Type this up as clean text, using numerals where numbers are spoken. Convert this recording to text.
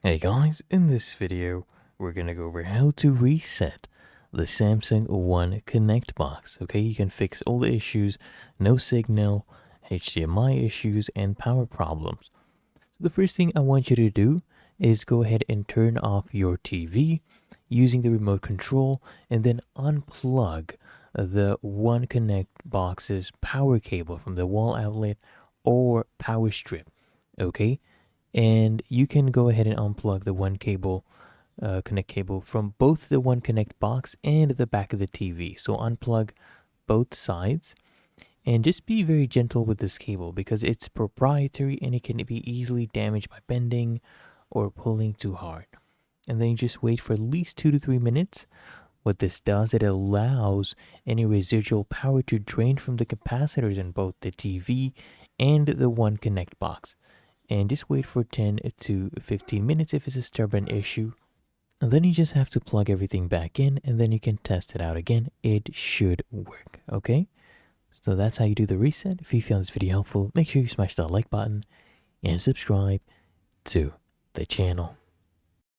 Hey guys, in this video, we're gonna go over how to reset the Samsung One Connect box. Okay, you can fix all the issues, no signal, HDMI issues, and power problems. So the first thing I want you to do is go ahead and turn off your TV using the remote control and then unplug the One Connect box's power cable from the wall outlet or power strip. Okay, and you can go ahead and unplug the one cable connect cable from both the One Connect box and the back of the TV. So unplug both sides and just be very gentle with this cable because it's proprietary and it can be easily damaged by bending or pulling too hard. And then you just wait for at least 2 to 3 minutes. What this does, it allows any residual power to drain from the capacitors in both the TV and the One Connect box. And just wait for 10 to 15 minutes if it's a stubborn issue. And then you just have to plug everything back in and then you can test it out again. It should work, okay? So that's how you do the reset. If you found this video helpful, make sure you smash that like button and subscribe to the channel.